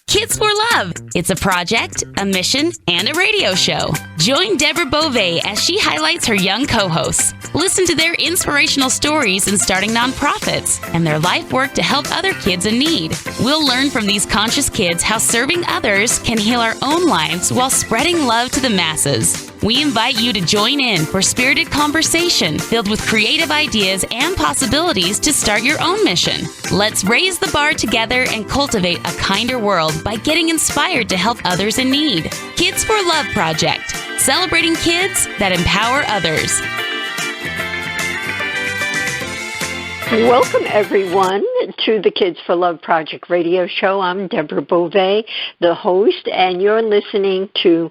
Kids for Love. It's a project, a mission, and a radio show. Join Deborah Beauvais as she highlights her young co-hosts. Listen to their inspirational stories in starting nonprofits and their life work to help other kids in need. We'll learn from these conscious kids how serving others can heal our own lives while spreading love to the masses. We invite you to join in for spirited conversation filled with creative ideas and possibilities to start your own mission. Let's raise the bar together and cultivate a kinder world by getting inspired to help others in need. Kids for Love Project, celebrating kids that empower others. Welcome, everyone, to the Kids for Love Project radio show. I'm Deborah Beauvais, the host, and you're listening to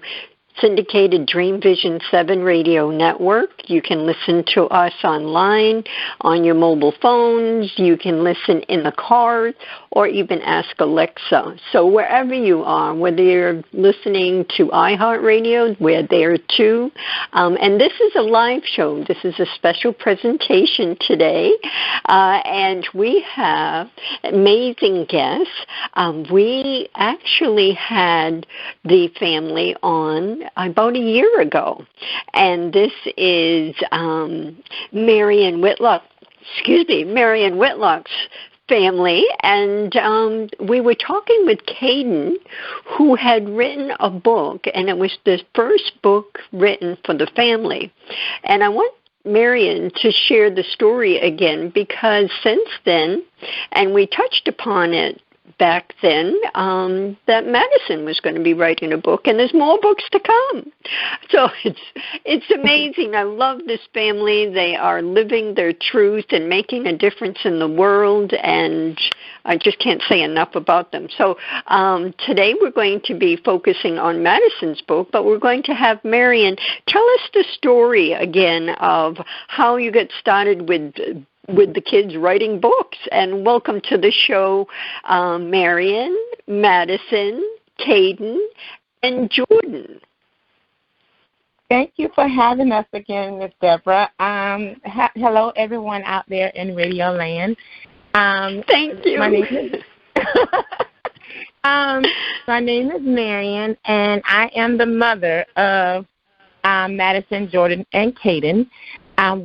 syndicated Dream Vision 7 radio network. You can listen to us online, on your mobile phones. You can listen in the car or even ask Alexa. So wherever you are, whether you're listening to iHeartRadio, we're there too. And this is a live show. This is a special presentation today. And we have amazing guests. We actually had the family on about a year ago. And this is Marian Whitlock's family, and we were talking with Caden, who had written a book, and it was the first book written for the family. And I want Marian to share the story again, because since then, and we touched upon it back then, that Madison was going to be writing a book, and there's more books to come. So it's amazing. I love this family. They are living their truth and making a difference in the world, and I just can't say enough about them. So today we're going to be focusing on Madison's book, but we're going to have Marian tell us the story again of how you got started with the kids writing books. And welcome to the show, Marian, Madison, Caden, and Jordan. Thank you for having us again, Miss Deborah. Hello, everyone out there in Radio Land. Thank you. My name is Marian, and I am the mother of Madison, Jordan, and Caden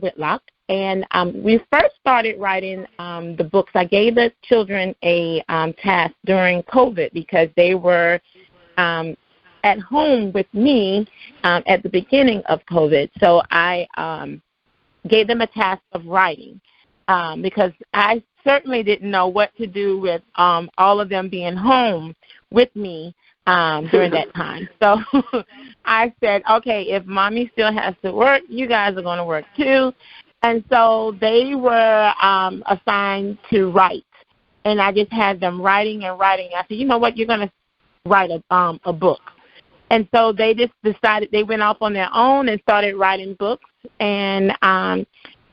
Whitlock. And we first started writing the books. I gave the children a task during COVID because they were at home with me at the beginning of COVID. So I gave them a task of writing because I certainly didn't know what to do with all of them being home with me during that time. So I said, okay, if Mommy still has to work, you guys are going to work too. And so they were assigned to write, and I just had them writing and writing. I said, you know what, you're going to write a book. And so they just decided, they went off on their own and started writing books. And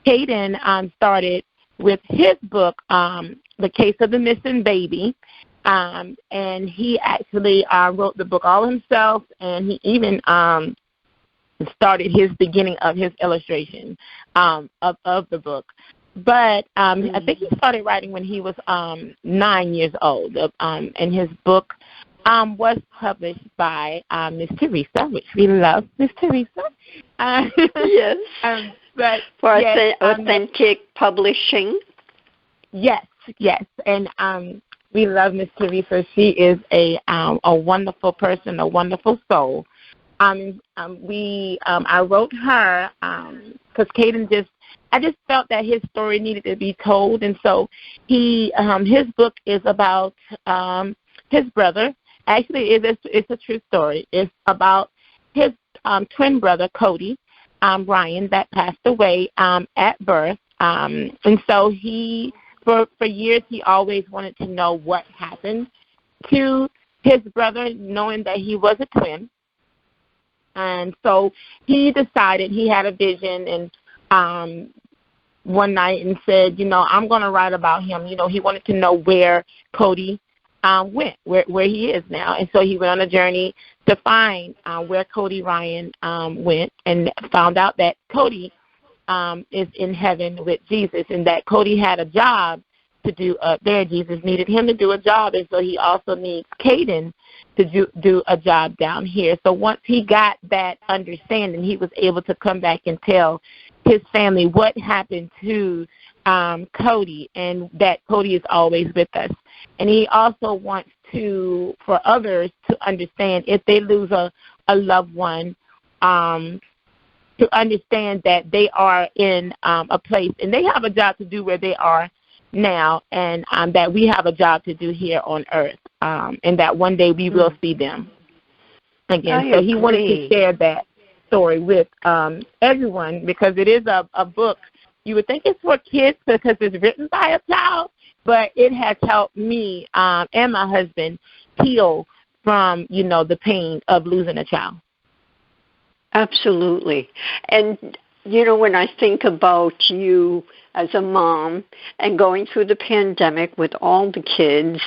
Caden started with his book, The Case of the Missing Baby. And he actually wrote the book all himself, and he even started his beginning of his illustration of the book. But I think he started writing when he was 9 years old, and his book was published by Miss Teresa, which we love, Miss Teresa. Yes. But for yes, authentic publishing. Yes, and we love Miss Teresa. She is a wonderful person, a wonderful soul. I wrote her because Caden I just felt that his story needed to be told, and so his book is about his brother. Actually, it's a true story. It's about his twin brother, Cody, Ryan, that passed away at birth, and so for years he always wanted to know what happened to his brother, knowing that he was a twin. And so he decided, he had a vision, and one night and said, I'm going to write about him. He wanted to know where Cody went, where he is now. And so he went on a journey to find where Cody Ryan went, and found out that Cody is in heaven with Jesus, and that Cody had a job to do up there. Jesus needed him to do a job, and so he also needs Caden to do a job down here. So once he got that understanding, he was able to come back and tell his family what happened to Cody, and that Cody is always with us. And he also wants for others to understand if they lose a loved one, to understand that they are in a place, and they have a job to do where they are now, and that we have a job to do here on earth, and that one day we will see them again. So he wanted to share that story with everyone, because it is a book. You would think it's for kids because it's written by a child, but it has helped me and my husband heal from, the pain of losing a child. Absolutely. And, when I think about you as a mom and going through the pandemic with all the kids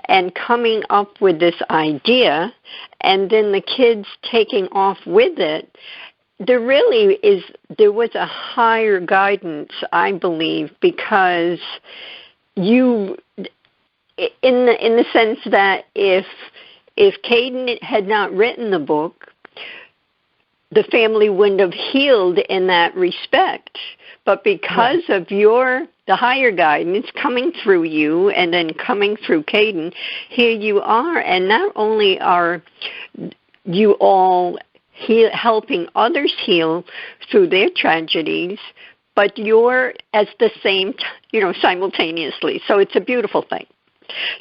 and coming up with this idea and then the kids taking off with it, there was a higher guidance, I believe, because you, in the sense that if Caden had not written the book, the family wouldn't have healed in that respect. But because of the higher guidance coming through you and then coming through Caden, here you are. And not only are you all helping others heal through their tragedies, but you're as the same, simultaneously. So it's a beautiful thing.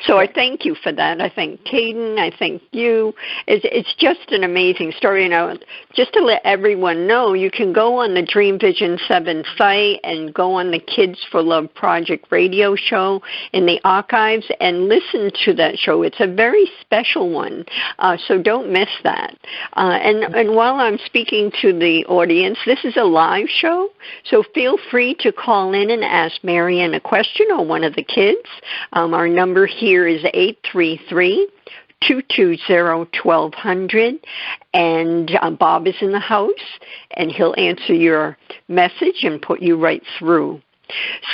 So I thank you for that. I thank Caden. I thank you. It's just an amazing story. And just to let everyone know, you can go on the Dream Vision 7 site and go on the Kids for Love Project radio show in the archives and listen to that show. It's a very special one, so don't miss that. And while I'm speaking to the audience, this is a live show, so feel free to call in and ask Marian a question or one of the kids. Our number here is 833-220-1200, and Bob is in the house, and he'll answer your message and put you right through.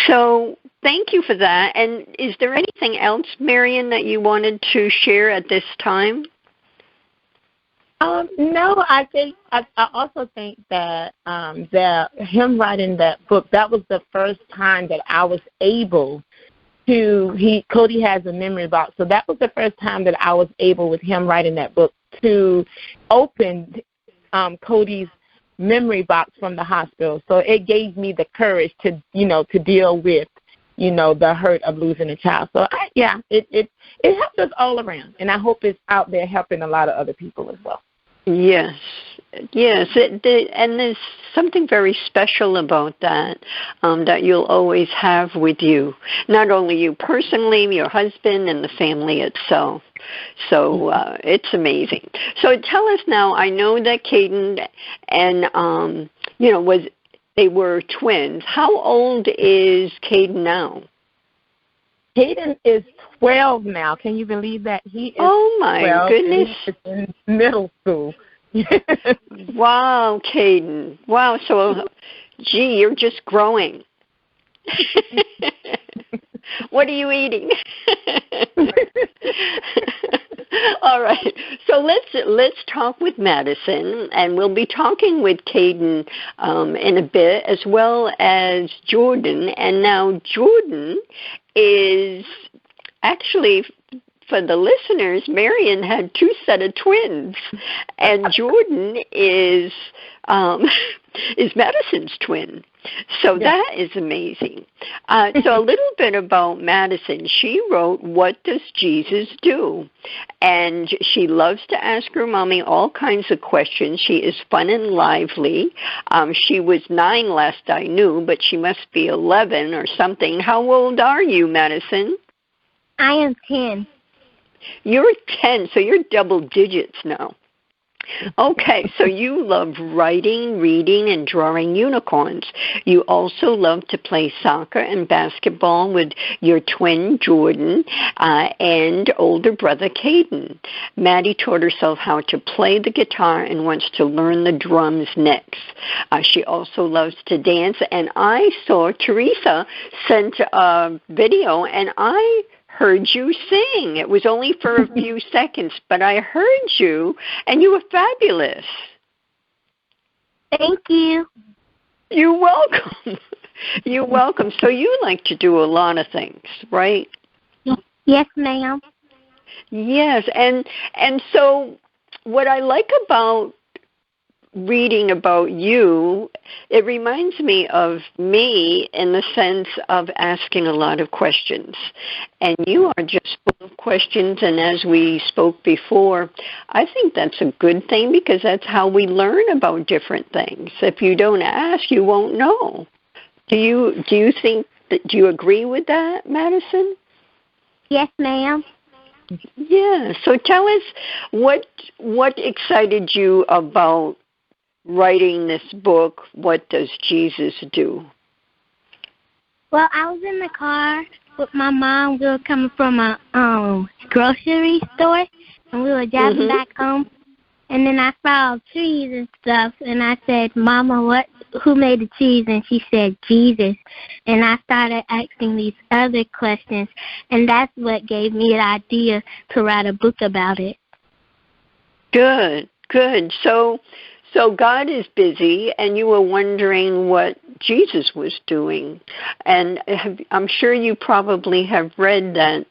So thank you for that. And is there anything else, Marian, that you wanted to share at this time? No, I also think that him writing that book, that was the first time that I was able Cody has a memory box, so that was the first time that I was able, with him writing that book, to open Cody's memory box from the hospital. So it gave me the courage to deal with, the hurt of losing a child. So it helps us all around, and I hope it's out there helping a lot of other people as well. Yes. And there's something very special about that, that you'll always have with you. Not only you personally, your husband, and the family itself. So it's amazing. So tell us now, I know that Caden and, they were twins. How old is Caden now? Caden is 12 now. Can you believe that? He is 12, goodness. And he is in middle school. Wow, Caden. Wow, so, gee, you're just growing. What are you eating? All right. So let's talk with Madison, and we'll be talking with Caden in a bit, as well as Jordan. And now Jordan is actually, for the listeners, Marian had two set of twins, and Jordan is Madison's twin. So that is amazing. So a little bit about Madison. She wrote, "What Does Jesus Do?" And she loves to ask her mommy all kinds of questions. She is fun and lively. She was 9 last I knew, but she must be 11 or something. How old are you, Madison? I am 10. You're 10, so you're double digits now. Okay, so you love writing, reading, and drawing unicorns. You also love to play soccer and basketball with your twin, Jordan, and older brother, Caden. Maddy taught herself how to play the guitar and wants to learn the drums next. She also loves to dance, and I saw Teresa sent a video, and I heard you sing. It was only for a few seconds, but I heard you, and you were fabulous. Thank you. You're welcome. You're welcome. So you like to do a lot of things, right? Yes, ma'am. Yes, and so what I like about reading about you, it reminds me of me in the sense of asking a lot of questions. And you are just full of questions, and as we spoke before, I think that's a good thing because that's how we learn about different things. If you don't ask, you won't know. Do you think that, do you agree with that, Madison? Yes, ma'am. Yeah. So tell us what excited you about writing this book, What Does Jesus Do? Well, I was in the car with my mom. We were coming from a grocery store, and we were driving back home. And then I saw trees and stuff, and I said, Mama, who made the trees? And she said, Jesus. And I started asking these other questions, and that's what gave me the idea to write a book about it. Good. So God is busy, and you were wondering what Jesus was doing. And I'm sure you probably have read that,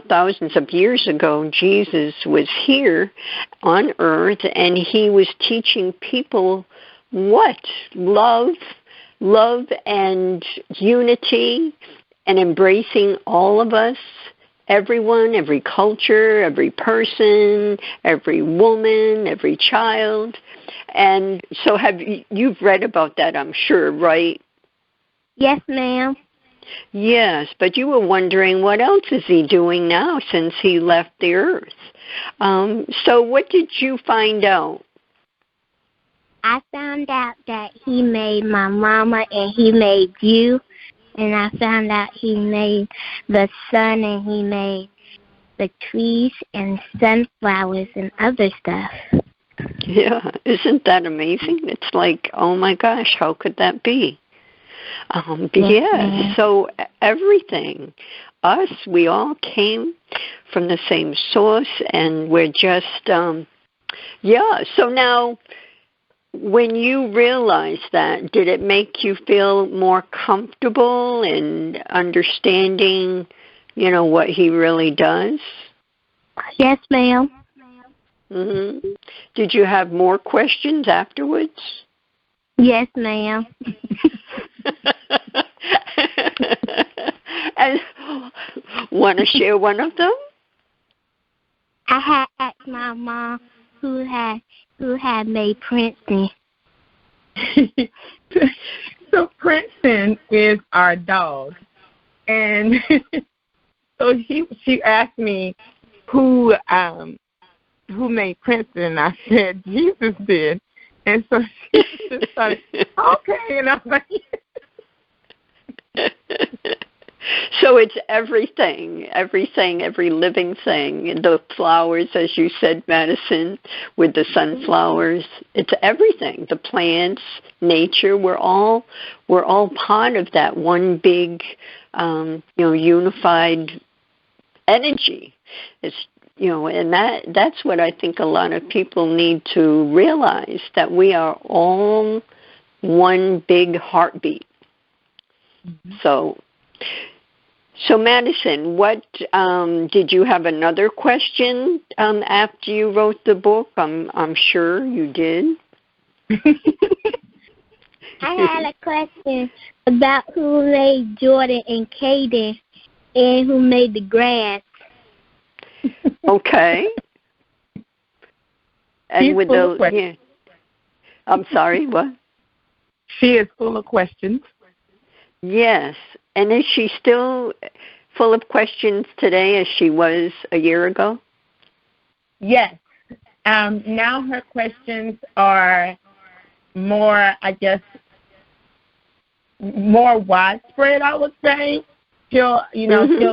thousands of years ago, Jesus was here on earth, and he was teaching people what? Love and unity, and embracing all of us. Everyone, every culture, every person, every woman, every child. And so you've read about that, I'm sure, right? Yes, ma'am. Yes, but you were wondering what else is he doing now since he left the earth. So what did you find out? I found out that he made my mama and he made you. And I found out he made the sun and he made the trees and sunflowers and other stuff. Yeah, isn't that amazing? It's like, oh my gosh, how could that be? So everything, us, we all came from the same source, and we're just, So now, when you realized that, did it make you feel more comfortable in understanding, what he really does? Yes, ma'am. Mm-hmm. Did you have more questions afterwards? Yes, ma'am. And want to share one of them? I had asked my mom who had made Princeton. So Princeton is our dog, and so she asked me who made Princeton, and I said Jesus did, and so she just started, okay, and I'm like. So it's everything, every living thing. The flowers, as you said, Madison, with the sunflowers. It's everything. The plants, nature. We're all part of that one big, unified energy. It's and that's what I think a lot of people need to realize, that we are all one big heartbeat. Mm-hmm. So Madison, what did you have another question after you wrote the book? I'm sure you did. I had a question about who made Jordan and Caden and who made the grass. Okay. And with I'm sorry, what? She is full of questions. Yes. And is she still full of questions today as she was a year ago? Yes. Now her questions are more, I guess, more widespread, I would say. She'll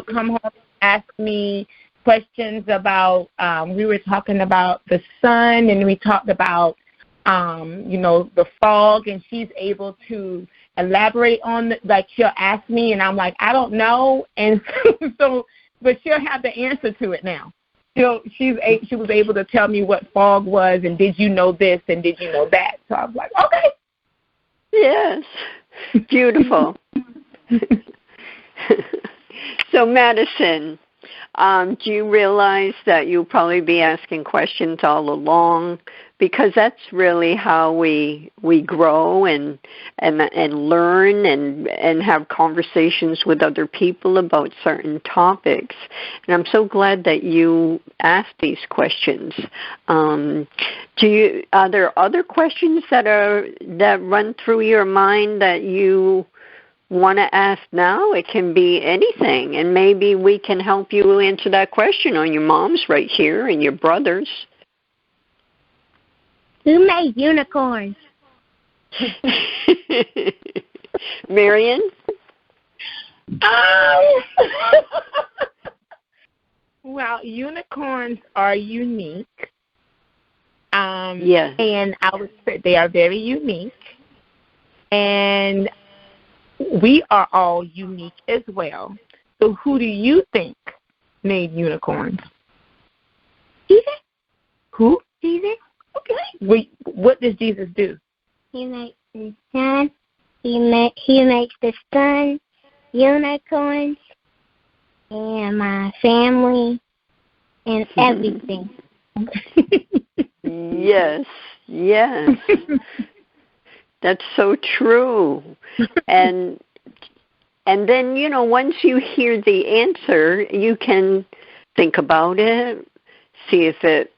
come home and ask me questions about, we were talking about the sun, and we talked about, the fog, and she's able to elaborate on, she'll ask me, and I'm like, I don't know, and but she'll have the answer to it now. She was able to tell me what fog was, and did you know this, and did you know that? So I was like, okay. Yes. Beautiful. So, Madison, do you realize that you'll probably be asking questions all along? Because that's really how we grow and learn and have conversations with other people about certain topics. And I'm so glad that you asked these questions. Are there other questions that run through your mind that you want to ask now? It can be anything, and maybe we can help you answer that question, or your mom's right here and your brothers. Who made unicorns? Marian? Well, unicorns are unique. Yes. And I would say they are very unique. And we are all unique as well. So who do you think made unicorns? Jesus. Who? Jesus. Okay. What does Jesus do? He makes the sun. He makes the sun, unicorns, and my family, and everything. Yes. That's so true. And then, once you hear the answer, you can think about it, see if it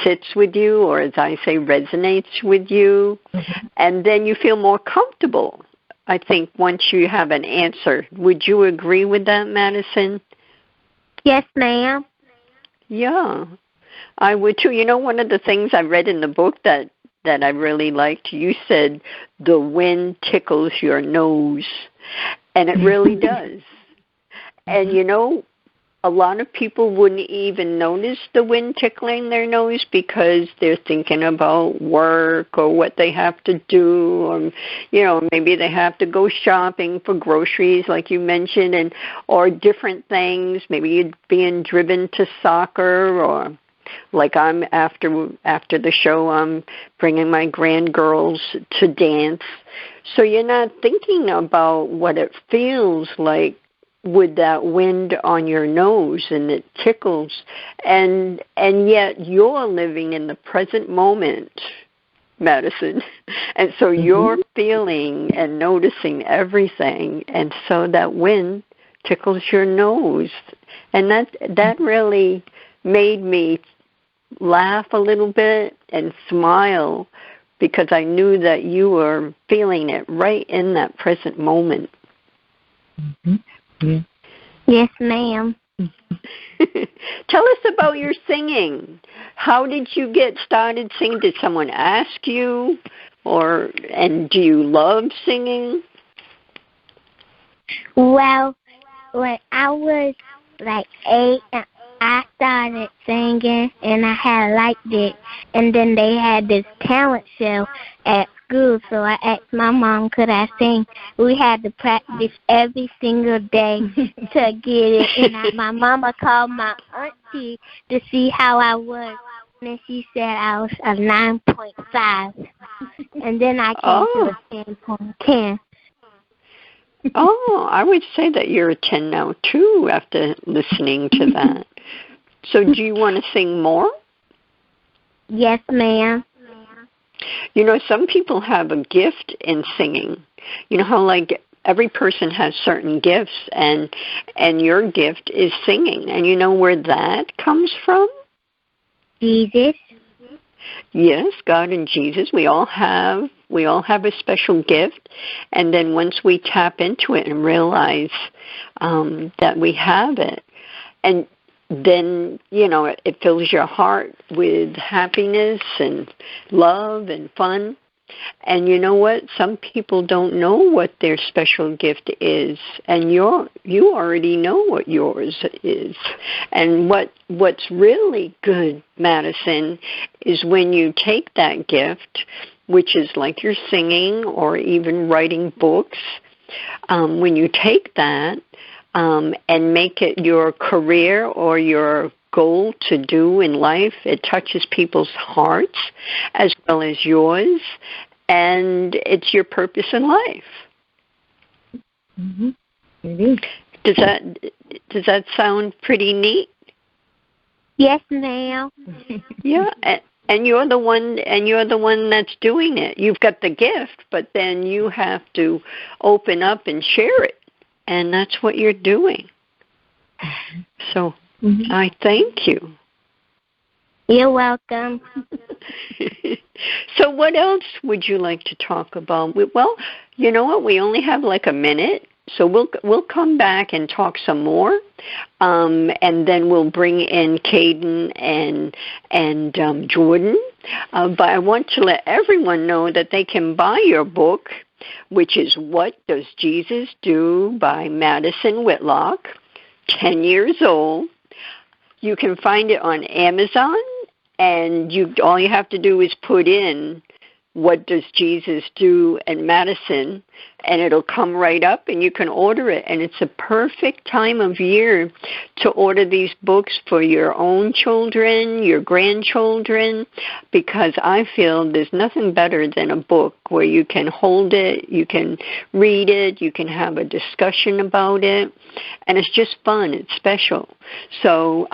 sits with you, or as I say, resonates with you, and then you feel more comfortable, I think, once you have an answer. Would you agree with that, Madison? Yes, ma'am. Yeah, I would too. One of the things I read in the book that I really liked, you said the wind tickles your nose, and it really does. And a lot of people wouldn't even notice the wind tickling their nose because they're thinking about work or what they have to do, or maybe they have to go shopping for groceries, like you mentioned, or different things. Maybe you're being driven to soccer, or like I'm after the show, I'm bringing my grandgirls to dance. So you're not thinking about what it feels like with that wind on your nose, and it tickles, and yet you're living in the present moment, Madison, and so you're feeling and noticing everything, and so that wind tickles your nose, and that really made me laugh a little bit and smile, because I knew that you were feeling it right in that present moment. Yeah. Yes, ma'am. Tell us about your singing. How did you get started singing? Did someone ask you, and do you love singing? Well, when I was like 8, I started singing, and I had liked it. And then they had this talent show at school, so I asked my mom, could I sing? We had to practice every single day to get it. And my mama called my auntie to see how I was. And then she said I was a 9.5. And then I came to a 10.10. Oh, I would say that you're a 10 now, too, after listening to that. So do you want to sing more? Yes, ma'am. Some people have a gift in singing. You know how, like, every person has certain gifts, and your gift is singing. And you know where that comes from? Jesus. Yes, God and Jesus. We all have a special gift, and then once we tap into it and realize that we have it, and then, it fills your heart with happiness and love and fun. And you know what? Some people don't know what their special gift is, and you already know what yours is. And what's really good, Madison, is when you take that gift, which is like your singing or even writing books, when you take that and make it your career or your goal to do in life, it touches people's hearts as well as yours, and it's your purpose in life. Mm-hmm. It is. Does that sound pretty neat? Yes, ma'am. Yeah, and you're the one that's doing it. You've got the gift, but then you have to open up and share it, and that's what you're doing. So I thank you. You're welcome. So what else would you like to talk about? Well, you know what? We only have like a minute, so we'll come back and talk some more, and then we'll bring in Caden and Jordan. But I want to let everyone know that they can buy your book, which is What Does Jesus Do by Madison Whitlock, 10 years old. You can find it on Amazon, and all you have to do is put in What Does Jesus Do and Madison, and it'll come right up, and you can order it. And it's a perfect time of year to order these books for your own children, your grandchildren, because I feel there's nothing better than a book where you can hold it, you can read it, you can have a discussion about it, and it's just fun. It's special. So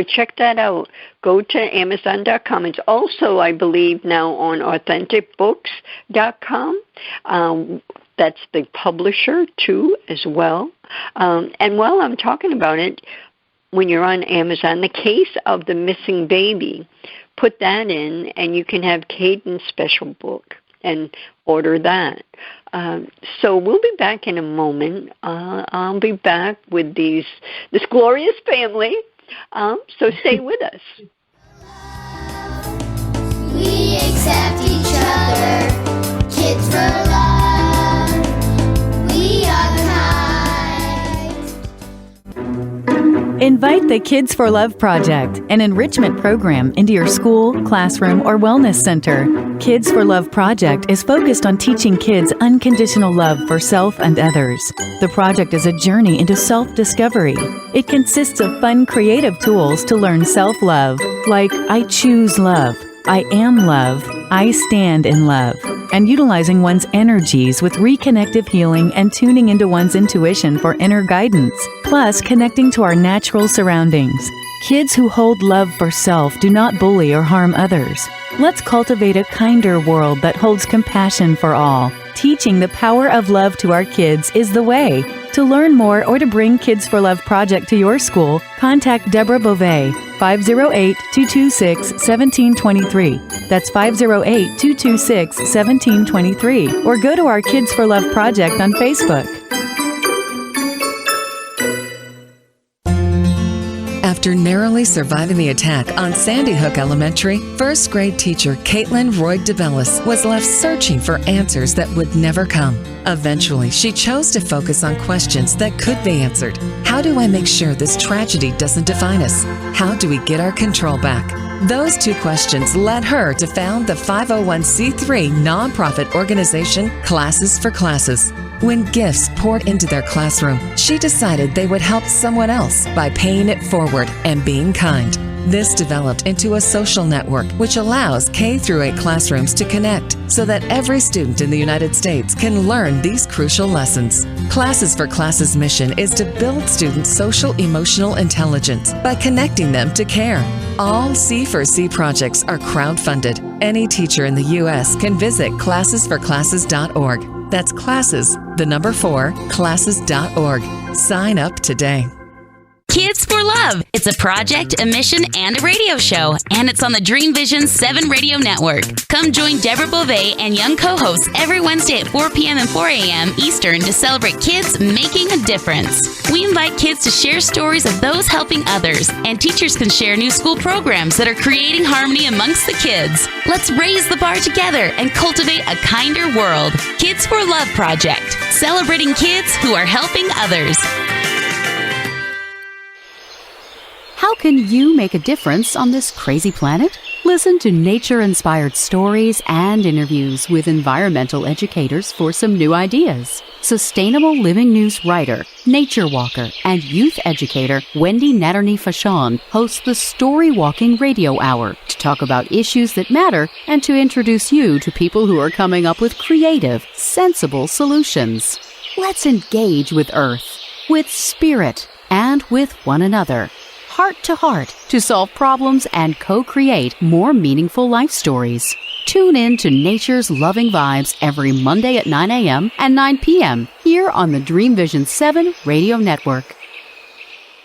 check that out. Go to Amazon.com. It's also, I believe, now on AuthenticBooks.com. That's the publisher, too, as well. And while I'm talking about it, when you're on Amazon, The Case of the Missing Baby, put that in, and you can have Caden's special book and order that. So we'll be back in a moment. I'll be back with this glorious family. So stay with us. We accept each other, kids for love. We are kind. Invite the Kids for Love Project, an enrichment program, into your school, classroom, or wellness center. Kids for Love Project is focused on teaching kids unconditional love for self and others. The project is a journey into self-discovery. It consists of fun, creative tools to learn self-love, like I choose love, I am love, I stand in love, and utilizing one's energies with reconnective healing and tuning into one's intuition for inner guidance, plus connecting to our natural surroundings. Kids who hold love for self do not bully or harm others. Let's cultivate a kinder world that holds compassion for all. Teaching the power of love to our kids is the way. To learn more or to bring Kids for Love Project to your school, contact Deborah Beauvais, 508-226-1723. That's 508-226-1723. Or go to our Kids for Love Project on Facebook. After narrowly surviving the attack on Sandy Hook Elementary, first grade teacher Caitlin Roy DeBellis was left searching for answers that would never come. Eventually, she chose to focus on questions that could be answered. How do I make sure this tragedy doesn't define us? How do we get our control back? Those two questions led her to found the 501c3 nonprofit organization Classes for Classes. When gifts poured into their classroom, she decided they would help someone else by paying it forward and being kind. This developed into a social network which allows K-8 classrooms to connect so that every student in the United States can learn these crucial lessons. Classes for Classes' mission is to build students' social-emotional intelligence by connecting them to care. All C4C projects are crowd-funded. Any teacher in the U.S. can visit classesforclasses.org. That's classes, the number 4, classes.org. Sign up today. Kids for Love. It's a project, a mission, and a radio show, and it's on the Dream Vision 7 radio network. Come join Deborah Beauvais and young co-hosts every Wednesday at 4 p.m. and 4 a.m. Eastern to celebrate kids making a difference. We invite kids to share stories of those helping others, and teachers can share new school programs that are creating harmony amongst the kids. Let's raise the bar together and cultivate a kinder world. Kids for Love Project, celebrating kids who are helping others. How can you make a difference on this crazy planet? Listen to nature-inspired stories and interviews with environmental educators for some new ideas. Sustainable Living News writer, nature walker, and youth educator Wendy Natterney-Fashon hosts the Story Walking Radio Hour to talk about issues that matter and to introduce you to people who are coming up with creative, sensible solutions. Let's engage with Earth, with Spirit, and with one another, heart to heart, to solve problems and co-create more meaningful life stories. Tune in to Nature's Loving Vibes every Monday at 9 a.m. and 9 p.m. here on the Dream Vision 7 radio network.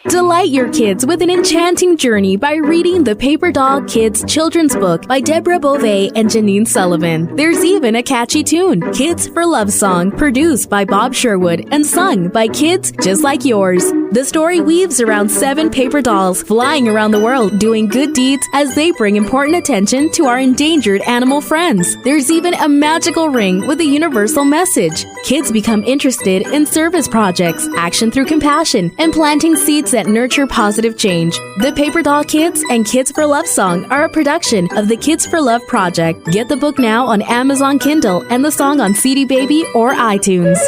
Delight your kids with an enchanting journey by reading the Paper Doll Kids children's book by Deborah Beauvais and Janine Sullivan. There's even a catchy tune, Kids for Love Song, produced by Bob Sherwood and sung by kids just like yours. The story weaves around 7 paper dolls flying around the world doing good deeds as they bring important attention to our endangered animal friends. There's even a magical ring with a universal message. Kids become interested in service projects, action through compassion, and planting seeds that nurture positive change. The Paper Doll Kids and Kids for Love Song are a production of the Kids for Love Project. Get the book now on Amazon Kindle and the song on CD Baby or iTunes.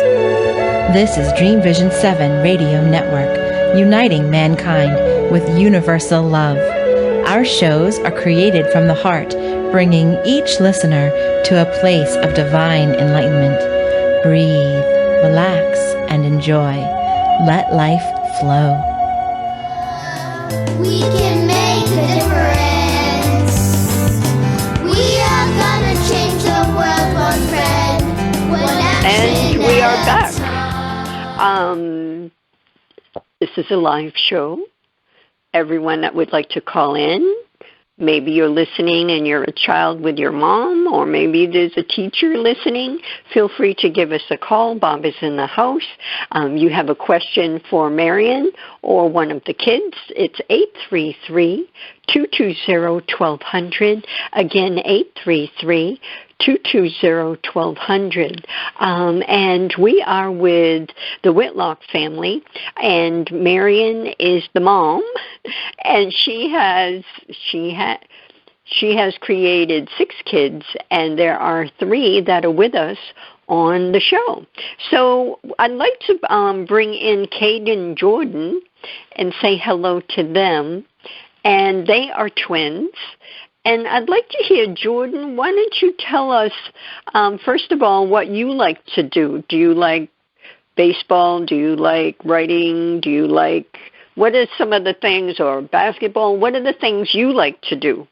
This is Dream Vision 7 Radio Network, uniting mankind with universal love. Our shows are created from the heart, bringing each listener to a place of divine enlightenment. Breathe, relax, and enjoy. Let life flow. We can make a difference. We are gonna change the world, one friend, one action. And we are at back. a time. This is a live show. Everyone that would like to call in, maybe you're listening and you're a child with your mom, or maybe there's a teacher listening, feel free to give us a call. Bob is in the house. You have a question for Marian or one of the kids. It's 833-220-1200. Again, 833-220-1200. And we are with the Whitlock family, and Marian is the mom, and she has created 6 kids, and there are 3 that are with us on the show. So I'd like to bring in Caden and Jordan and say hello to them, and they are twins. And I'd like to hear, Jordan, why don't you tell us, first of all, what you like to do? Do you like baseball? Do you like writing? What are some of the things, or basketball? What are the things you like to do?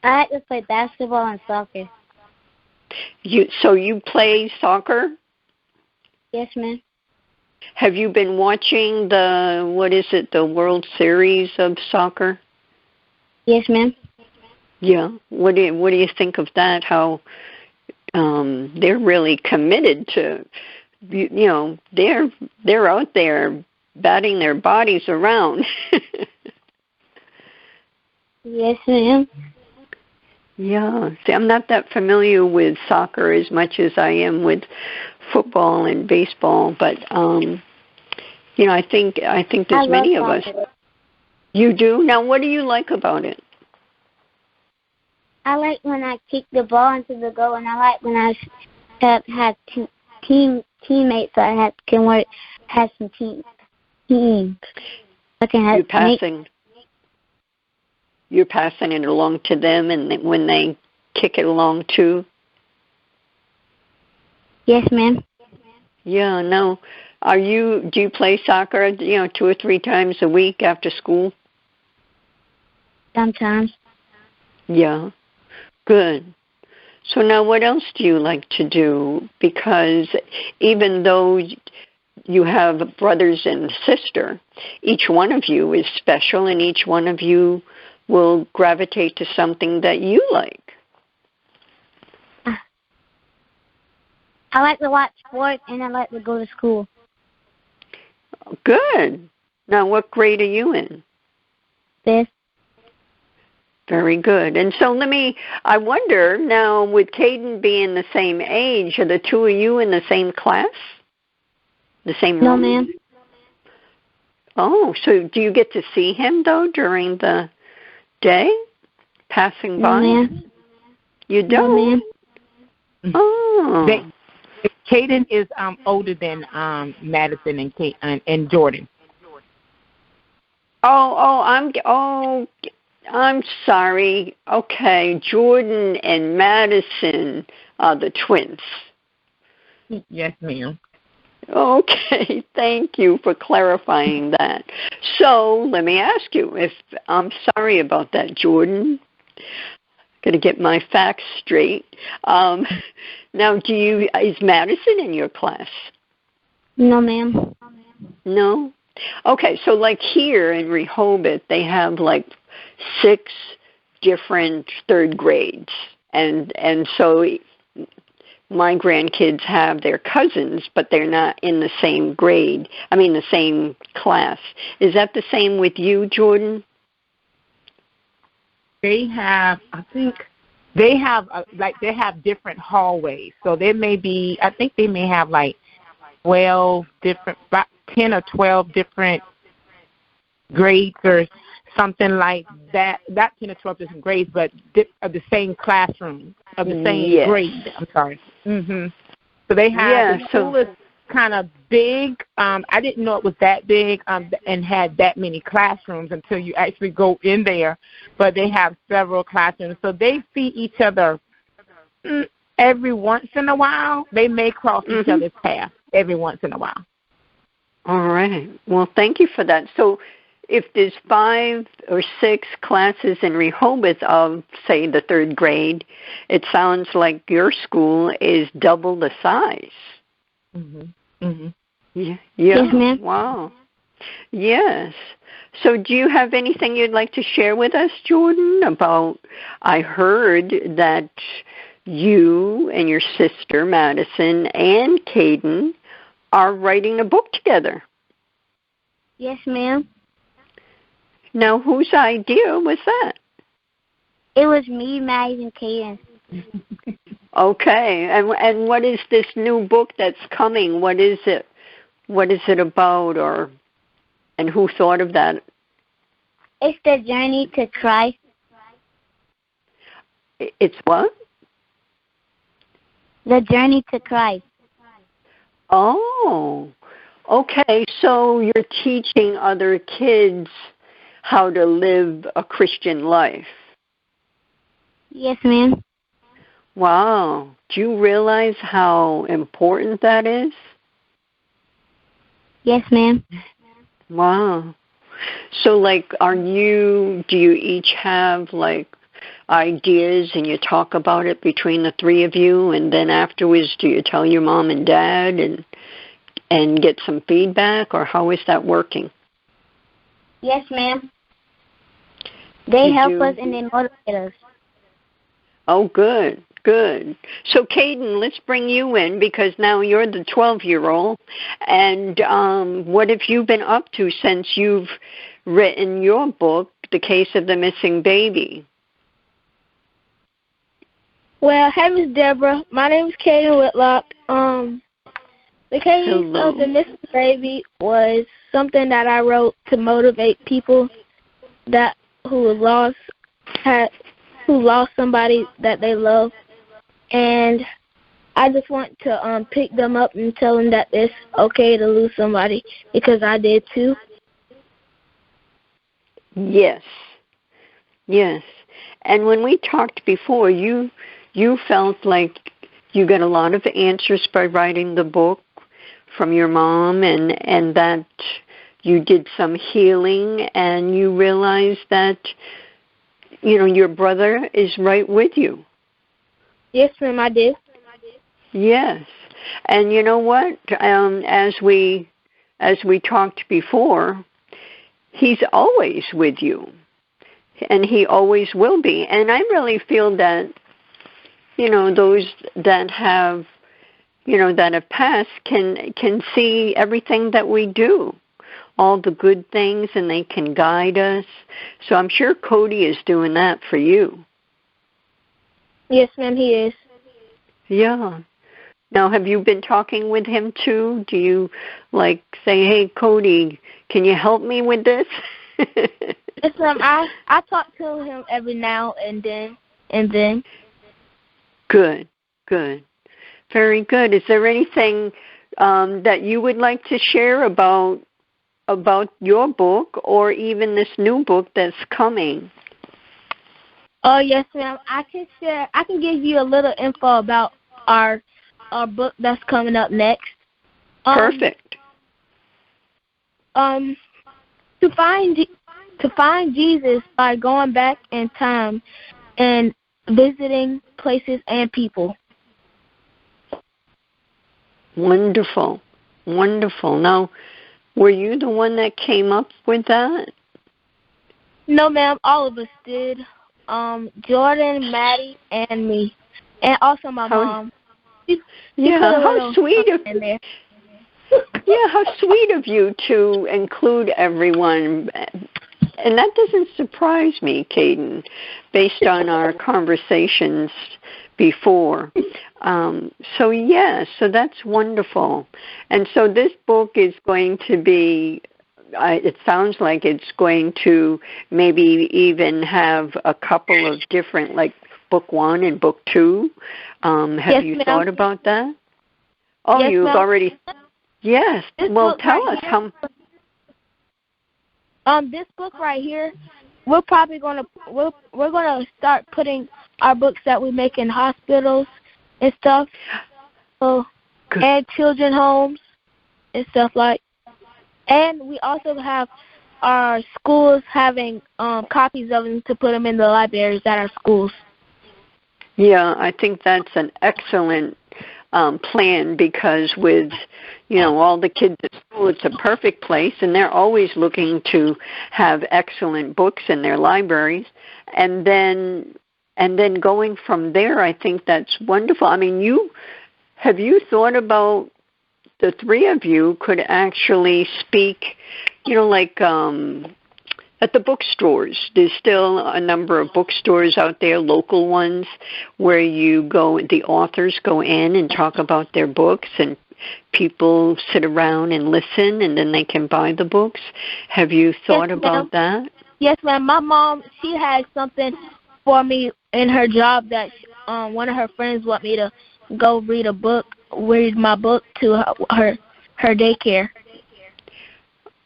I like to play basketball and soccer. So you play soccer? Yes, ma'am. Have you been watching the World Series of soccer? Yes, ma'am. Yeah. What do you think of that? How they're really committed to, they're out there batting their bodies around. Yes, ma'am. Yeah. See, I'm not that familiar with soccer as much as I am with football and baseball, but I think there's many of us. You do? Now, what do you like about it? I like when I kick the ball into the goal, and I like when I have teammates that have some teams. You're passing it along to them, and when they kick it along too. Yes, ma'am. Yeah. No. Do you play soccer? 2 or 3 times a week after school? Sometimes. Yeah. Good. So now what else do you like to do? Because even though you have brothers and sister. Each one of you is special, and each one of you will gravitate to something that you like. I like to watch sports, and I like to go to school. Good. Now, what grade are you in? 5th. Very good. And so I wonder, now with Caden being the same age, are the two of you in the same class? The same room? No, ma'am. Oh, so do you get to see him, though, during the day, passing by? No, ma'am. You don't? No, ma'am. Oh. Caden is older than Madison and Jordan. I'm sorry. Okay, Jordan and Madison are the twins. Yes, ma'am. Okay, thank you for clarifying that. So let me ask you, I'm sorry about that, Jordan. Going to get my facts straight. Now, is Madison in your class? No, ma'am. No? Okay, so like here in Rehoboth, they have like 6 different 3rd grades. And so my grandkids have their cousins, but they're not in the same grade. The same class. Is that the same with you, Jordan? They have, they have different hallways. So there may be, I think they may have like 12 different, 10 or 12 different grades or something like that. Not 10 or 12 different grades, but of the same classroom, of the same grade. I'm sorry. Mm-hmm. So they have, the school is kind of big. I didn't know it was that big and had that many classrooms until you actually go in there. But they have several classrooms. So they see each other every once in a while. They may cross each other's path every once in a while. All right. Well, thank you for that. So if there's 5 or 6 classes in Rehoboth of, say, the 3rd grade, it sounds like your school is double the size. Mm-hmm. Mm-hmm. Yeah. Yes, ma'am. Wow. Yes. So do you have anything you'd like to share with us, Jordan, about, I heard that you and your sister, Madison, and Caden are writing a book together. Yes, ma'am. Now, whose idea was that? It was me, Maddy, and Caden. Okay, and what is this new book that's coming? What is it? What is it about, and who thought of that? It's the journey to Christ. It's what? The journey to Christ. Oh, okay. So you're teaching other kids how to live a Christian life. Yes, ma'am. Wow. Do you realize how important that is? Yes, ma'am. Wow. So, do you each have, ideas and you talk about it between the 3 of you, and then afterwards do you tell your mom and dad and get some feedback, or how is that working? Yes, ma'am. They help us and they motivate us. Oh, good. Good. So, Caden, let's bring you in because now you're the 12-year-old. And what have you been up to since you've written your book, The Case of the Missing Baby? Well, hi, Miss Deborah. My name is Caden Whitlock. The Case of the Missing Baby was something that I wrote to motivate people who lost somebody that they love. And I just want to pick them up and tell them that it's okay to lose somebody because I did too. Yes. Yes. And when we talked before, you felt like you got a lot of answers by writing the book from your mom and that you did some healing and you realized that, your brother is right with you. Yes, ma'am, I did. Yes. And you know what? As we talked before, he's always with you, and he always will be. And I really feel that, those that have, that have passed can see everything that we do, all the good things, and they can guide us. So I'm sure Cody is doing that for you. Yes, ma'am, he is. Yeah. Now, have you been talking with him too? Do you say, "Hey, Cody, can you help me with this?" Yes, ma'am. I talk to him every now and then. Good. Very good. Is there anything that you would like to share about your book, or even this new book that's coming? Oh, yes, ma'am. I can give you a little info about our book that's coming up next. Perfect. To find Jesus by going back in time and visiting places and people. Wonderful. Now, were you the one that came up with that? No, ma'am. All of us did. Jordan, Maddy, and me, and also my mom. How sweet of you! Yeah, how sweet of you to include everyone. And that doesn't surprise me, Caden, based on our conversations before. So that's wonderful. And so this book is going to be, it sounds like it's going to maybe even have a couple of different, like book 1 and book 2. Have you thought about that? Oh, yes, you've ma'am. Already. Yes. Well, tell us how. This book right here, we're probably gonna start putting our books that we make in hospitals and stuff, and children homes and stuff like. And we also have our schools having copies of them to put them in the libraries at our schools. Yeah, I think that's an excellent plan, because with all the kids at school, it's a perfect place, and they're always looking to have excellent books in their libraries. And then going from there, I think that's wonderful. I mean, have you thought about the three of you could actually speak, at the bookstores? There's still a number of bookstores out there, local ones, where the authors go in and talk about their books, and people sit around and listen, and then they can buy the books. Have you thought about that? Yes, ma'am. My mom, she has something for me in her job that one of her friends want me to go read my book to her daycare.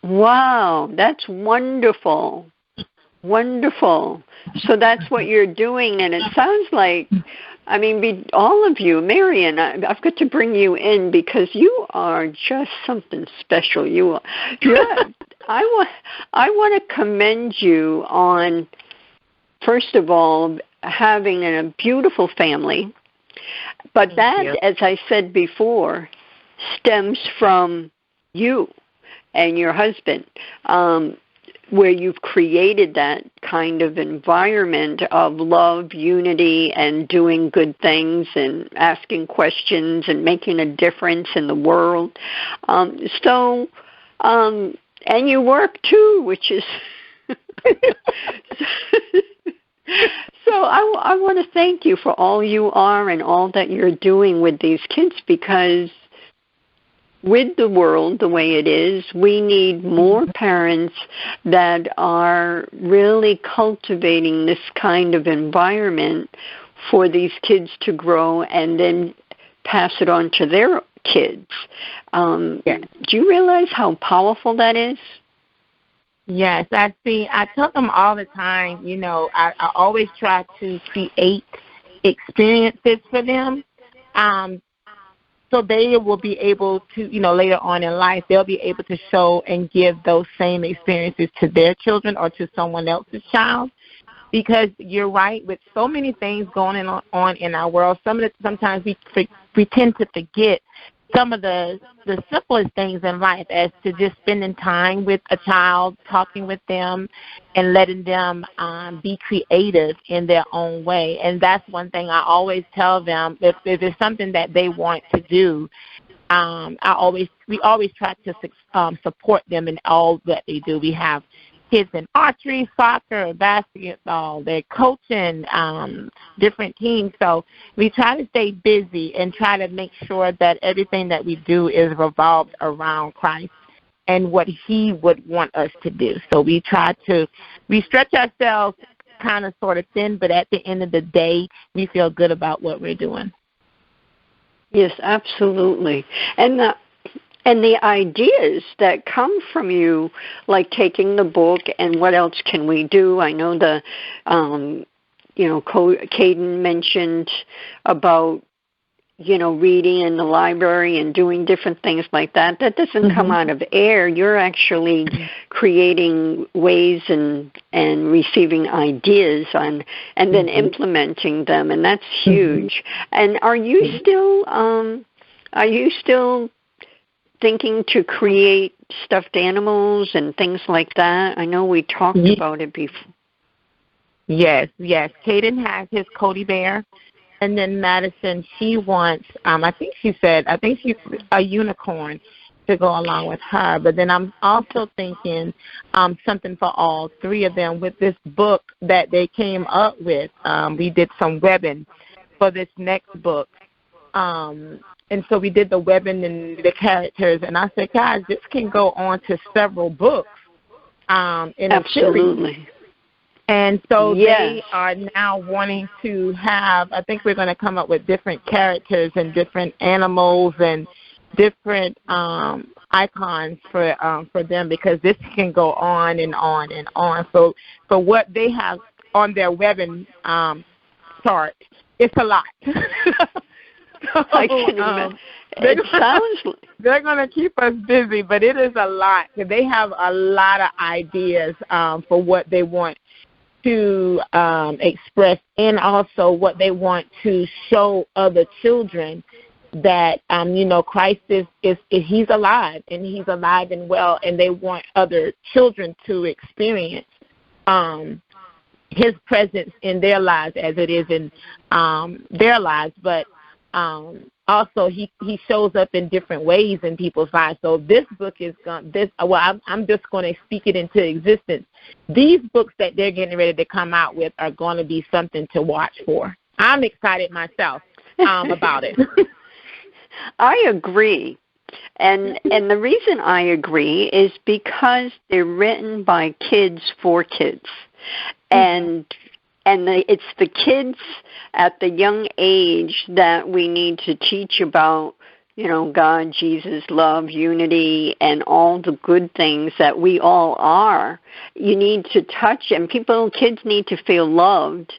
Wow, that's wonderful. Wonderful. So that's what you're doing, and it sounds like, all of you, Marian, I've got to bring you in because you are just something special. I want to commend you on, first of all, having a beautiful family, but that, as I said before, stems from you and your husband, where you've created that kind of environment of love, unity, and doing good things and asking questions and making a difference in the world. And you work too, which is... So I want to thank you for all you are and all that you're doing with these kids, because with the world the way it is, we need more parents that are really cultivating this kind of environment for these kids to grow and then pass it on to their kids. Do you realize how powerful that is? Yes, I tell them all the time, I always try to create experiences for them. So they will be able to, later on in life, they'll be able to show and give those same experiences to their children or to someone else's child. Because you're right, with so many things going on in our world, sometimes we tend to forget some of the simplest things in life, as to just spending time with a child, talking with them, and letting them be creative in their own way. And that's one thing I always tell them. If it's something that they want to do, we always try to support them in all that they do. We have kids in archery, soccer, basketball. They're coaching different teams. So we try to stay busy and try to make sure that everything that we do is revolved around Christ and what he would want us to do. So we stretch ourselves kind of sort of thin, but at the end of the day, we feel good about what we're doing. Yes, absolutely. And the ideas that come from you, like taking the book and what else can we do? I know Caden mentioned about, reading in the library and doing different things like that. That doesn't come out of air. You're actually creating ways and receiving ideas and then implementing them, and that's huge. And are you still thinking to create stuffed animals and things like that? I know we talked about it before. Yes. Caden has his Cody Bear, and then Madison, she wants, I think she's a unicorn to go along with her. But then I'm also thinking something for all three of them with this book that they came up with. We did some webbing for this next book. And so we did the webbing and the characters, and I said, guys, this can go on to several books in a series. And so they are now wanting to have, I think we're going to come up with different characters and different animals and different icons for them, because this can go on and on and on. So for what they have on their webbing chart, it's a lot. I can imagine. They're going to keep us busy, but it is a lot. They have a lot of ideas for what they want to express, and also what they want to show other children that Christ is he's alive, and he's alive and well, and they want other children to experience his presence in their lives as it is in their lives. But also he shows up in different ways in people's lives. So this book is I'm just going to speak it into existence. These books that they're getting ready to come out with are going to be something to watch for. I'm excited myself about it. I agree. And the reason I agree is because they're written by kids for kids. And it's the kids at the young age that we need to teach about, God, Jesus, love, unity, and all the good things that we all are. You need to touch, and kids need to feel loved.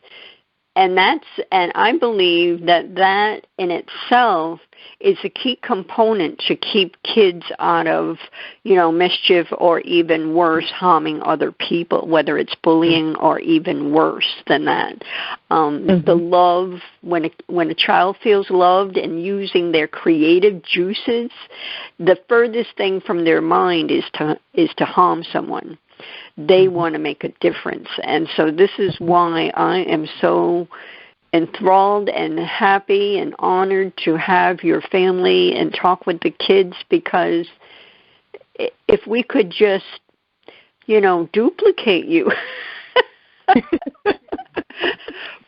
And I believe that in itself is a key component to keep kids out of, mischief, or even worse, harming other people, whether it's bullying or even worse than that. The love, when a child feels loved and using their creative juices, the furthest thing from their mind is to harm someone. They want to make a difference. And so this is why I am so enthralled and happy and honored to have your family and talk with the kids, because if we could just, duplicate you,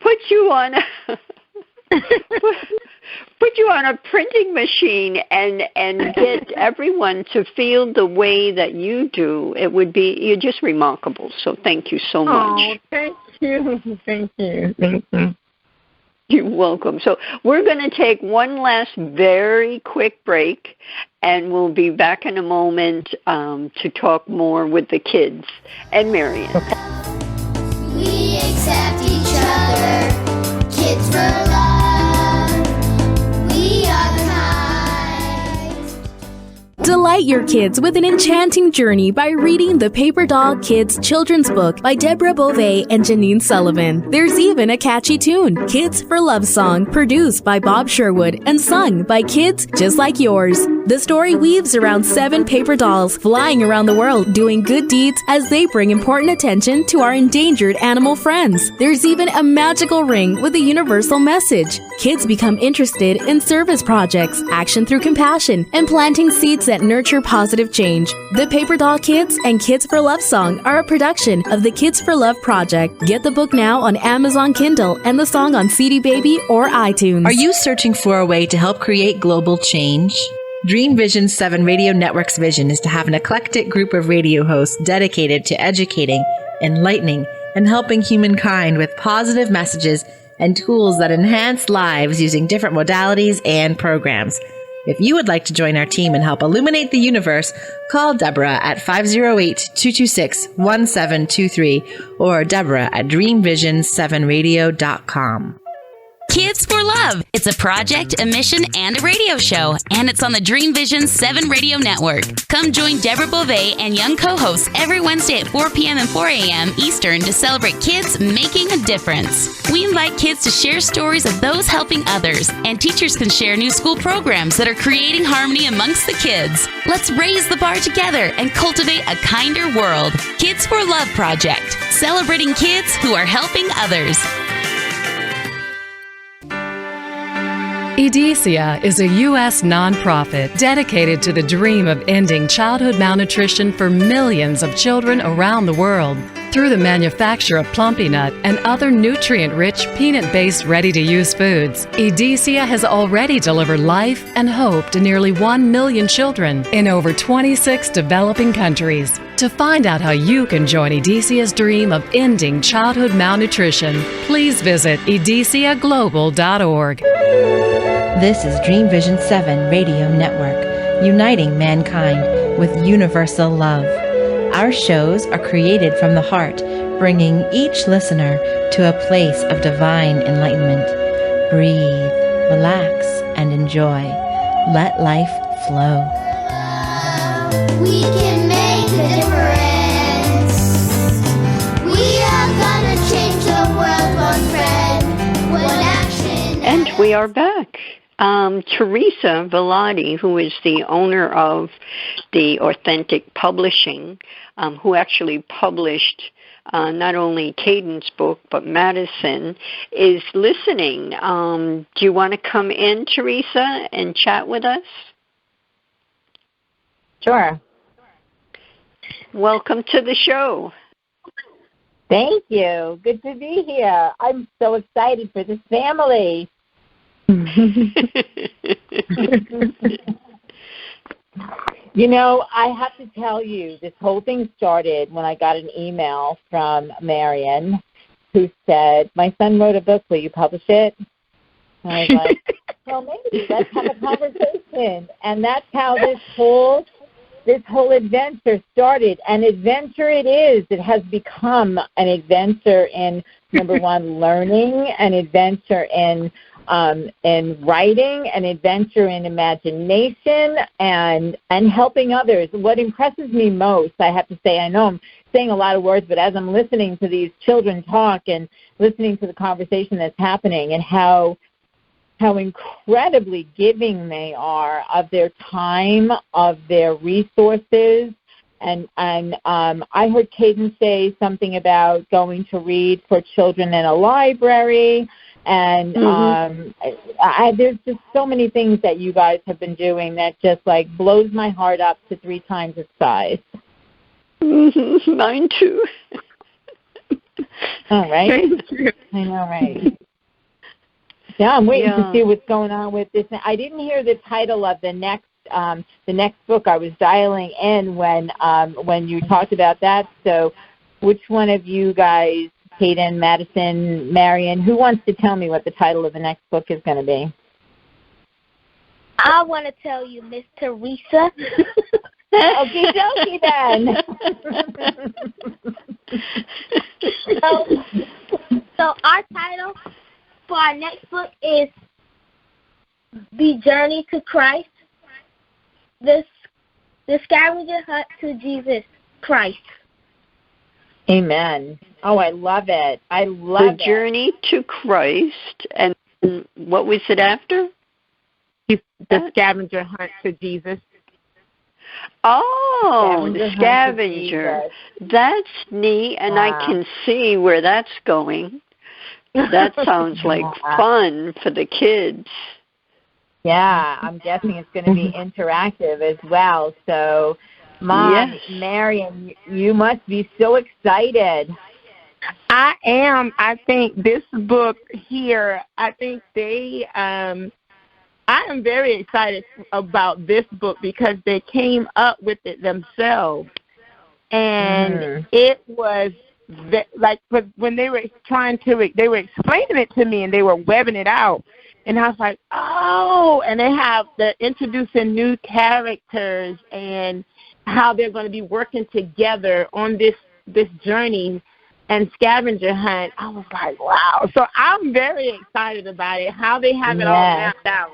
put you on a printing machine and get everyone to feel the way that you do, you're just remarkable. So thank you so much. Oh, thank you. Thank you. You're welcome. So we're going to take one last very quick break, and we'll be back in a moment to talk more with the kids and Marian. We accept each other, kids for love. We are kind. Delight your kids with an enchanting journey by reading the Paper Doll Kids children's book by Deborah Beauvais and Janine Sullivan. There's even a catchy tune, Kids for Love Song, produced by Bob Sherwood and sung by kids just like yours. The story weaves around 7 paper dolls flying around the world doing good deeds as they bring important attention to our endangered animal friends. There's even a magical ring with a universal message. Kids become interested in service projects, action through compassion, and planting seeds that nurture positive change. The Paper Doll Kids and Kids for Love Song are a production of the Kids for Love Project. Get the book now on Amazon Kindle and the song on CD Baby or iTunes. Are you searching for a way to help create global change? Dream Vision 7 Radio Network's vision is to have an eclectic group of radio hosts dedicated to educating, enlightening, and helping humankind with positive messages and tools that enhance lives using different modalities and programs. If you would like to join our team and help illuminate the universe, call Deborah at 508-226-1723 or Deborah at dreamvision7radio.com. Kids for Love. It's a project, a mission, and a radio show, and it's on the Dream Vision 7 Radio Network. Come join Deborah Beauvais and young co-hosts every Wednesday at 4 p.m. and 4 a.m. Eastern to celebrate kids making a difference. We invite kids to share stories of those helping others, and teachers can share new school programs that are creating harmony amongst the kids. Let's raise the bar together and cultivate a kinder world. Kids for Love Project, celebrating kids who are helping others. EDECIA is a U.S. nonprofit dedicated to the dream of ending childhood malnutrition for millions of children around the world. Through the manufacture of Plumpy Nut and other nutrient-rich, peanut-based, ready-to-use foods, EDECIA has already delivered life and hope to nearly 1 million children in over 26 developing countries. To find out how you can join EDECIA's dream of ending childhood malnutrition, please visit edeciaglobal.org. This is Dream Vision 7 Radio Network, uniting mankind with universal love. Our shows are created from the heart, bringing each listener to a place of divine enlightenment. Breathe, relax, and enjoy. Let life flow. We can make a difference. We are gonna change the world, one friend, one action. And we are back. Teresa Vellotti, who is the owner of the Authentic Publishing, who actually published not only Caden's book, but Madison, is listening. Do you want to come in, Teresa, and chat with us? Sure. Welcome to the show. Thank you. Good to be here. I'm so excited for this family. You know, I have to tell you, this whole thing started when I got an email from Marian who said, my son wrote a book, will you publish it? And I was like, well, maybe, let's have a conversation. And that's how this whole adventure started. An adventure it is. It has become an adventure in, number one, learning, an adventure in writing, an adventure in imagination, and helping others. What impresses me most, I have to say, I know I'm saying a lot of words, but as I'm listening to these children talk and listening to the conversation that's happening and how incredibly giving they are of their time, of their resources. And I heard Caden say something about going to read for children in a library. And there's just so many things that you guys have been doing that just like blows my heart up to 3 times its size. Mine too. All right. I know, right? Yeah, I'm waiting to see what's going on with this. I didn't hear the title of the next book. I was dialing in when you talked about that. So, which one of you guys, Caden, Madison, Marian, who wants to tell me what the title of the next book is going to be? I want to tell you, Miss Teresa. Okie dokie then. So our title for our next book is The Journey to Christ. This the scavenger hunt to Jesus Christ. Amen. Oh, I love it. I love it. The journey to Christ, and what was it after? The scavenger hunt to Jesus. Oh, the scavenger. That's neat, and I can see where that's going. That sounds like fun for the kids. Yeah, I'm guessing it's going to be interactive as well. So, Mom, yes. Marian, you must be so excited. I am. I think this book here, I think I am very excited about this book because they came up with it themselves. And it was like when they were they were explaining it to me and they were webbing it out. And I was like, oh, and they're introducing new characters and how they're going to be working together on this journey and scavenger hunt. I was like, wow. So I'm very excited about it, how they have it all mapped out.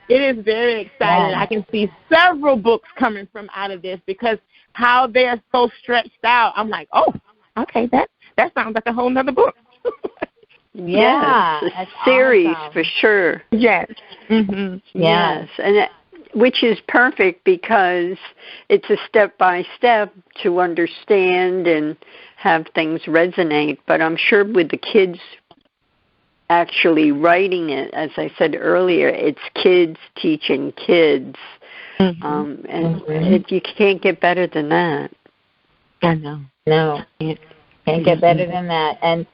It is very exciting. Yeah. I can see several books coming from out of this because how they're so stretched out. I'm like, oh, okay, that sounds like a whole nother book. Yeah, it's a series awesome. For sure. Yes. Mm-hmm. Yes, and which is perfect because it's a step-by-step to understand and have things resonate. But I'm sure with the kids actually writing it, as I said earlier, it's kids teaching kids. Mm-hmm. And you can't get better than that. I know. No, you can't get better than that. And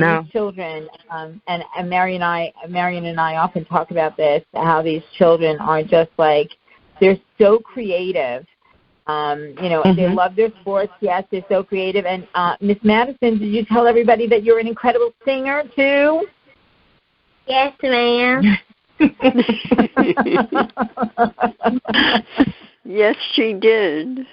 these children, and Marian and I often talk about this, how these children are just like, they're so creative. They love their sports. Yes, they're so creative. And Miss Madison, did you tell everybody that you're an incredible singer too? Yes, ma'am. Yes, she did.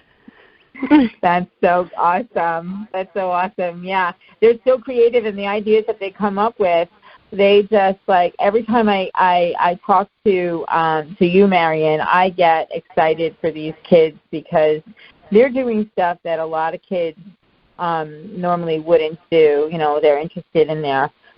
That's so awesome. That's so awesome. Yeah, they're so creative, and the ideas that they come up with, they just like every time I talk to you, Marian, I get excited for these kids because they're doing stuff that a lot of kids normally wouldn't do. They're interested in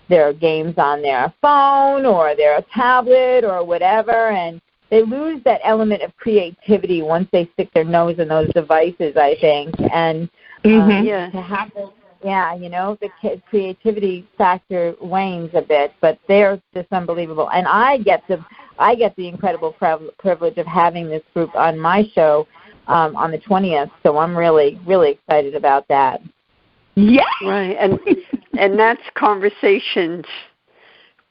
their games on their phone or their tablet or whatever, and they lose that element of creativity once they stick their nose in those devices, I think. And to have this, the kids' creativity factor wanes a bit, but they're just unbelievable. And I get the incredible privilege of having this group on my show on the 20th, so I'm really, really excited about that. Yeah. Right, and that's conversations.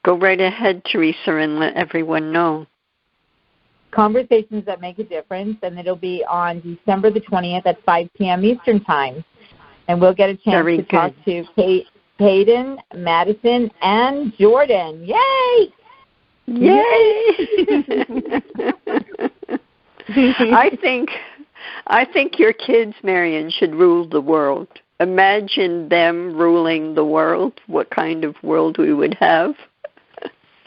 Go right ahead, Teresa, and let everyone know. Conversations that make a difference, and it'll be on December the 20th at 5 p.m. Eastern Time. And we'll get a chance to talk to Caden, Madison, and Jordan. Yay! Yay! I think your kids, Marian, should rule the world. Imagine them ruling the world. What kind of world we would have.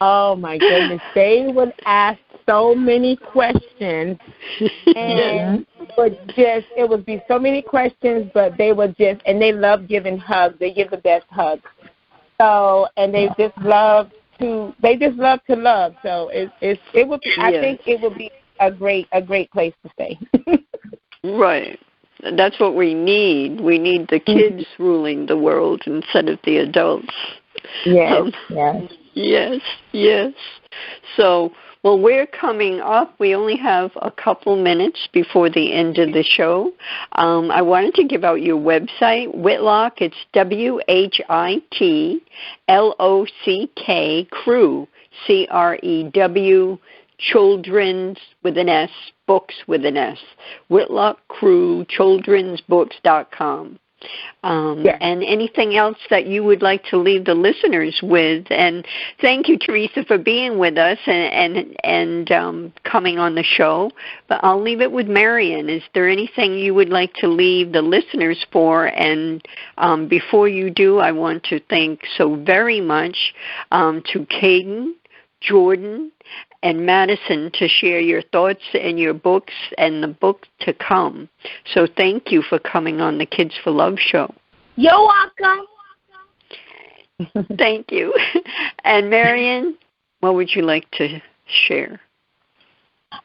Oh, my goodness. They would ask so many questions, and it would be so many questions, but they would and they love giving hugs. They give the best hugs. So, and they just love to love. So it would be, I think it would be a great place to stay. Right. That's what we need. We need the kids ruling the world instead of the adults. Yes, yes. So, well, we're coming up. We only have a couple minutes before the end of the show. I wanted to give out your website, Whitlock. It's WHITLOCK, CREW, CREW, children's with an S, books with an S, Whitlock CREW, childrensbooks.com. And anything else that you would like to leave the listeners with. And thank you, Teresa, for being with us and coming on the show. But I'll leave it with Marian. Is there anything you would like to leave the listeners for? And before you do, I want to thank so very much to Caden, Jordan and Madison to share your thoughts and your books and the book to come. So thank you for coming on the Kids for Love show. You're welcome. Thank you. And Marian, what would you like to share?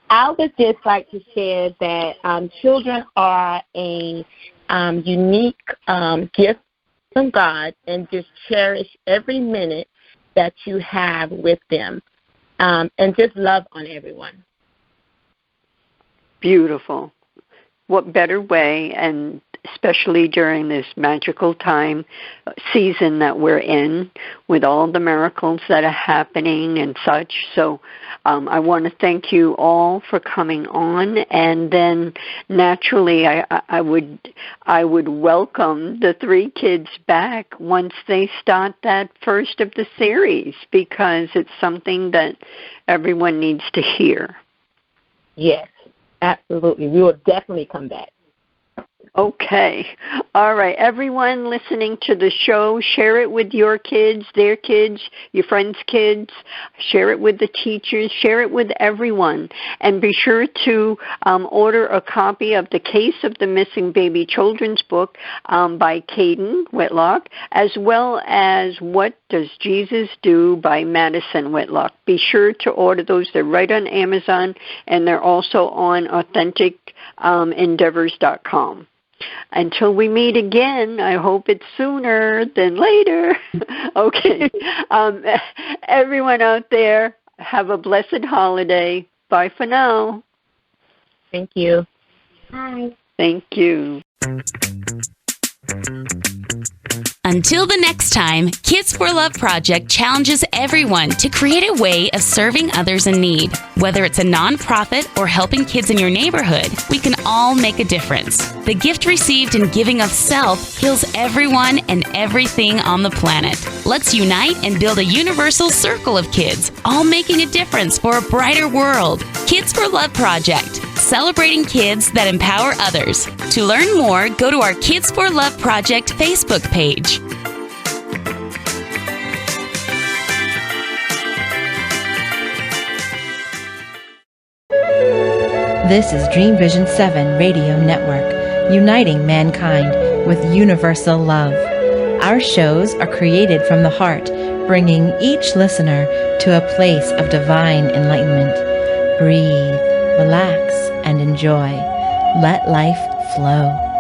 I would just like to share that children are a unique gift from God, and just cherish every minute that you have with them, and just love on everyone. Beautiful. What better way, and especially during this magical season that we're in, with all the miracles that are happening and such. So I want to thank you all for coming on, and then naturally I would welcome the 3 kids back once they start that first of the series, because it's something that everyone needs to hear. Yes, absolutely. We will definitely come back. Okay. All right. Everyone listening to the show, share it with your kids, their kids, your friends' kids. Share it with the teachers. Share it with everyone. And be sure to order a copy of The Case of the Missing Baby children's book by Caden Whitlock, as well as What Does Jesus Do by Madison Whitlock. Be sure to order those. They're right on Amazon, and they're also on AuthenticEndeavors.com. Until we meet again, I hope it's sooner than later. Okay. Everyone out there, have a blessed holiday. Bye for now. Thank you. Bye. Thank you. Until the next time, Kids for Love Project challenges everyone to create a way of serving others in need. Whether it's a nonprofit or helping kids in your neighborhood, we can all make a difference. The gift received in giving of self heals everyone and everything on the planet. Let's unite and build a universal circle of kids, all making a difference for a brighter world. Kids for Love Project, celebrating kids that empower others. To learn more, go to our Kids for Love Project Facebook page. This is Dream Vision 7 Radio Network, uniting mankind with universal love. Our shows are created from the heart, bringing each listener to a place of divine enlightenment. Breathe, relax, and enjoy. Let life flow.